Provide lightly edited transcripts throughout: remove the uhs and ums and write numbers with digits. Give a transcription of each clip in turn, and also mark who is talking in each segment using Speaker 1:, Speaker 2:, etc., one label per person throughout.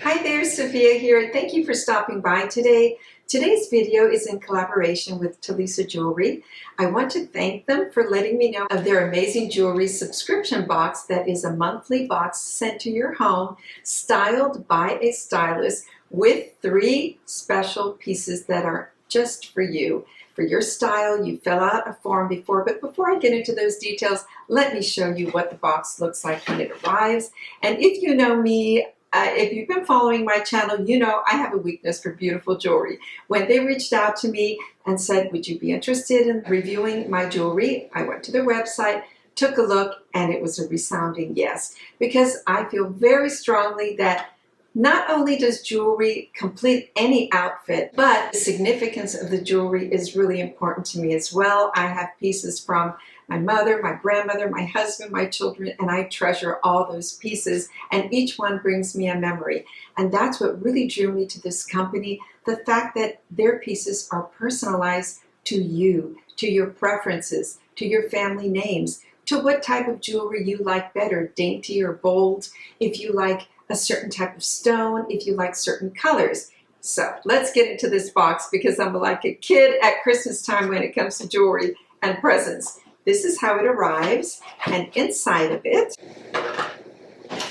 Speaker 1: Hi there, Sophia here. Thank you for stopping by today. Today's video is in collaboration with Talisa Jewelry. I want to thank them for letting me know of their amazing jewelry subscription box that is a monthly box sent to your home, styled by a stylist with 3 special pieces that are just for you. For your style, you fill out a form before, but before I get into those details, let me show you what the box looks like when it arrives. And if you know me, if you've been following my channel, you know I have a weakness for beautiful jewelry. When they reached out to me and said, would you be interested in reviewing my jewelry? I went to their website, took a look, and it was a resounding yes. Because I feel very strongly that not only does jewelry complete any outfit, but the significance of the jewelry is really important to me as well. I have pieces from my mother, my grandmother, my husband, my children, and I treasure all those pieces, and each one brings me a memory. And that's what really drew me to this company, the fact that their pieces are personalized to you, to your preferences, to your family names, to what type of jewelry you like better, dainty or bold, if you like a certain type of stone, if you like certain colors. So let's get into this box because I'm like a kid at Christmas time when it comes to jewelry and presents. This is how it arrives, and inside of it,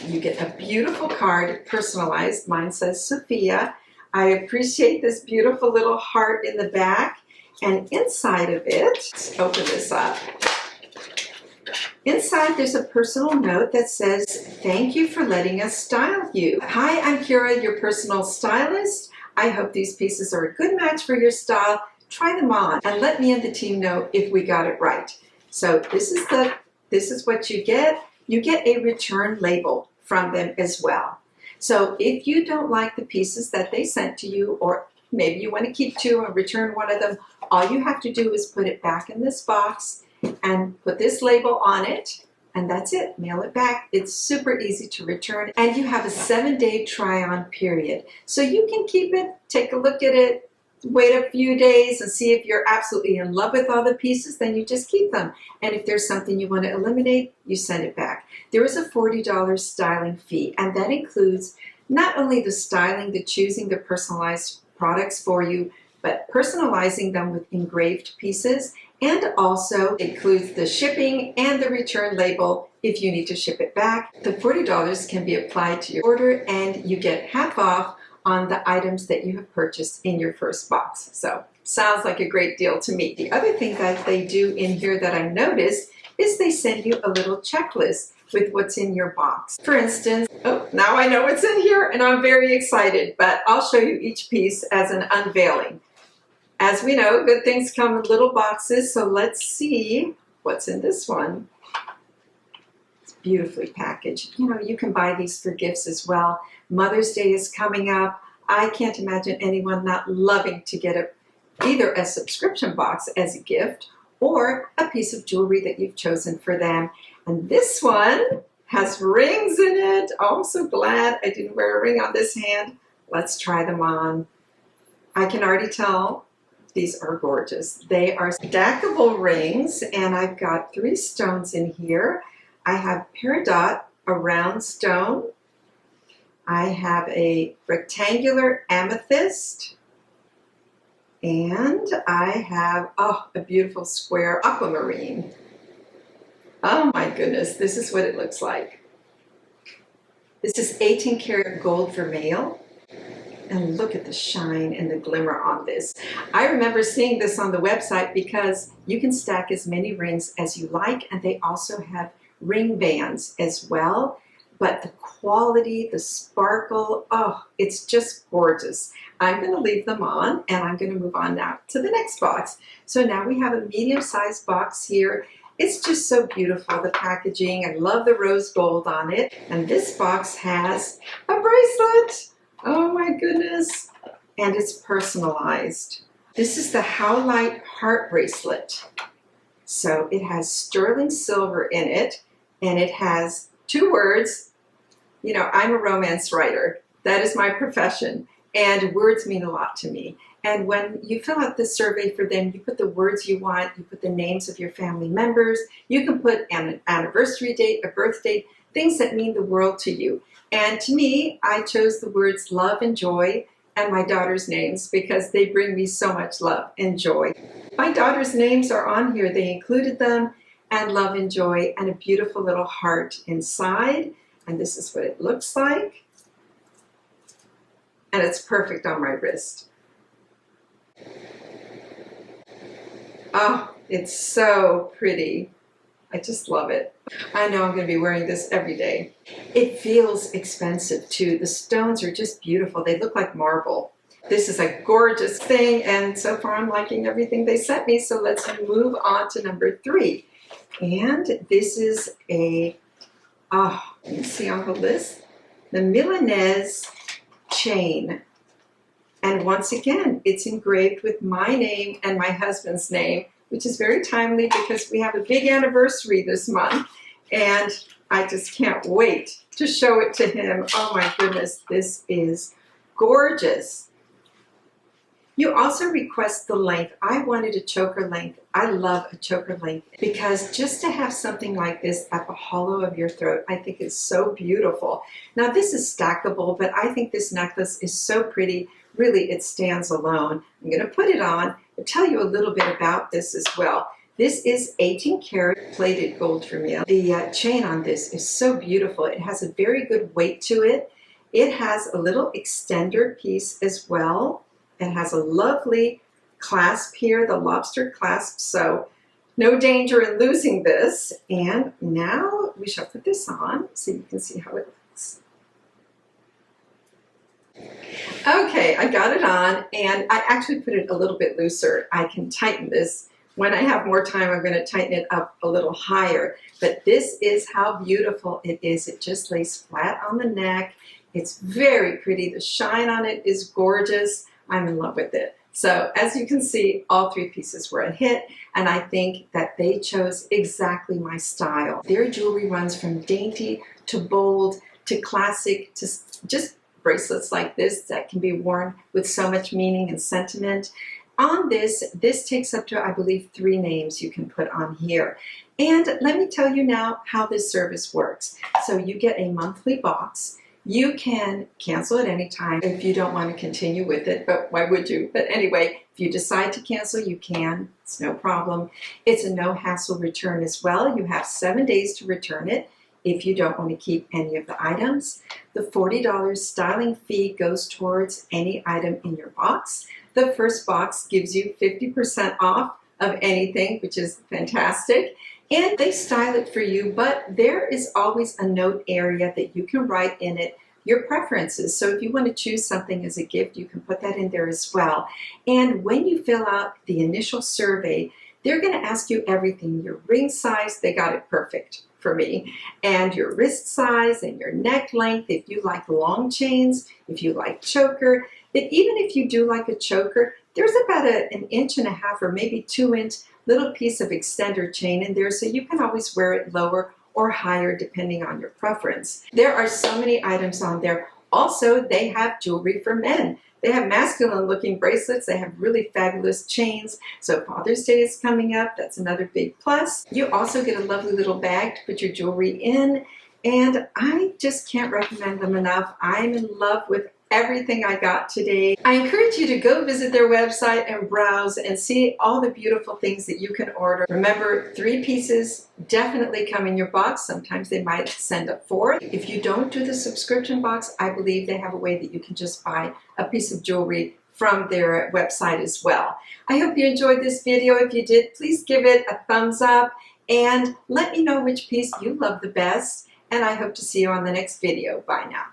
Speaker 1: you get a beautiful card, personalized. Mine says Sophia. I appreciate this beautiful little heart in the back, and inside of it, let's open this up. Inside, there's a personal note that says, thank you for letting us style you. Hi, I'm Kira, your personal stylist. I hope these pieces are a good match for your style. Try them on and let me and the team know if we got it right. So this is what you get. You get a return label from them as well. So if you don't like the pieces that they sent to you, or maybe you want to keep 2 and return one of them, all you have to do is put it back in this box and put this label on it, and that's it. Mail it back. It's super easy to return, and you have a 7-day try-on period. So you can keep it, take a look at it, wait a few days and see if you're absolutely in love with all the pieces, then you just keep them. And if there's something you want to eliminate, you send it back. There is a $40 styling fee, and that includes not only the styling, the choosing the personalized products for you, but personalizing them with engraved pieces, and also includes the shipping and the return label if you need to ship it back. The $40 can be applied to your order, and you get half off on the items that you have purchased in your first box. So sounds like a great deal to me. The other thing that they do in here that I noticed is they send you a little checklist with what's in your box. For instance, oh, now I know what's in here and I'm very excited, but I'll show you each piece as an unveiling. As we know, good things come in little boxes, so let's see what's in this one. It's beautifully packaged. You know, you can buy these for gifts as well. Mother's Day is coming up. I can't imagine anyone not loving to get either a subscription box as a gift or a piece of jewelry that you've chosen for them. And this one has rings in it. Oh, I'm so glad I didn't wear a ring on this hand. Let's try them on. I can already tell these are gorgeous. They are stackable rings, and I've got 3 stones in here. I have peridot, a round stone. I have a rectangular amethyst, and I have, a beautiful square aquamarine. Oh my goodness, this is what it looks like. This is 18 karat gold vermeil, and look at the shine and the glimmer on this. I remember seeing this on the website because you can stack as many rings as you like, and they also have ring bands as well. But the quality, the sparkle, oh, it's just gorgeous. I'm going to leave them on, and I'm going to move on now to the next box. So now we have a medium-sized box here. It's just so beautiful, the packaging. I love the rose gold on it. And this box has a bracelet. Oh my goodness. And it's personalized. This is the Howlite heart bracelet. So it has sterling silver in it, and it has 2 words. You know, I'm a romance writer. That is my profession, and words mean a lot to me. And when you fill out the survey for them, you put the words you want, you put the names of your family members, you can put an anniversary date, a birth date, things that mean the world to you. And to me, I chose the words love and joy and my daughter's names because they bring me so much love and joy. My daughter's names are on here. They included them, and love and joy, and a beautiful little heart inside. And this is what it looks like. And it's perfect on my wrist. Oh, it's so pretty. I just love it. I know I'm going to be wearing this every day. It feels expensive too. The stones are just beautiful. They look like marble. This is a gorgeous thing, and so far I'm liking everything they sent me. So let's move on to number 3. And this is a, let me see on the list, the Milanese chain. And once again, it's engraved with my name and my husband's name, which is very timely because we have a big anniversary this month. And I just can't wait to show it to him. Oh my goodness, this is gorgeous. You also request the length. I wanted a choker length. I love a choker length because just to have something like this at the hollow of your throat, I think is so beautiful. Now this is stackable, but I think this necklace is so pretty. Really, it stands alone. I'm going to put it on and tell you a little bit about this as well. This is 18 karat plated gold Vermeil. The chain on this is so beautiful. It has a very good weight to it. It has a little extender piece as well. It has a lovely clasp here, the lobster clasp, so no danger in losing this. And now we shall put this on so you can see how it looks. Okay, I got it on, and I actually put it a little bit looser. I can tighten this. When I have more time, I'm going to tighten it up a little higher. But this is how beautiful it is. It just lays flat on the neck. It's very pretty. The shine on it is gorgeous. I'm in love with it. So as you can see, all 3 pieces were a hit, and I think that they chose exactly my style. Their jewelry runs from dainty to bold to classic to just bracelets like this that can be worn with so much meaning and sentiment. On this takes up to, I believe, 3 names you can put on here. And let me tell you now how this service works. So you get a monthly box. You can cancel at any time if you don't want to continue with it, but why would you? But anyway, if you decide to cancel, you can. It's no problem. It's a no-hassle return as well. You have 7 days to return it if you don't want to keep any of the items. The $40 styling fee goes towards any item in your box. The first box gives you 50% off of anything, which is fantastic. And they style it for you, but there is always a note area that you can write in it your preferences. So if you want to choose something as a gift, you can put that in there as well. And when you fill out the initial survey, they're going to ask you everything. Your ring size, they got it perfect for me, and your wrist size and your neck length, if you like long chains, if you like choker. But even if you do like a choker, there's about an 1.5 inch or maybe 2 inch little piece of extender chain in there, so you can always wear it lower or higher depending on your preference. There are so many items on there. Also, they have jewelry for men. They have masculine looking bracelets. They have really fabulous chains. So Father's Day is coming up. That's another big plus. You also get a lovely little bag to put your jewelry in. And I just can't recommend them enough. I'm in love with everything I got today. I encourage you to go visit their website and browse and see all the beautiful things that you can order. Remember, 3 pieces definitely come in your box. Sometimes they might send up 4. If you don't do the subscription box, I believe they have a way that you can just buy a piece of jewelry from their website as well. I hope you enjoyed this video. If you did, please give it a thumbs up and let me know which piece you love the best. And I hope to see you on the next video. Bye now.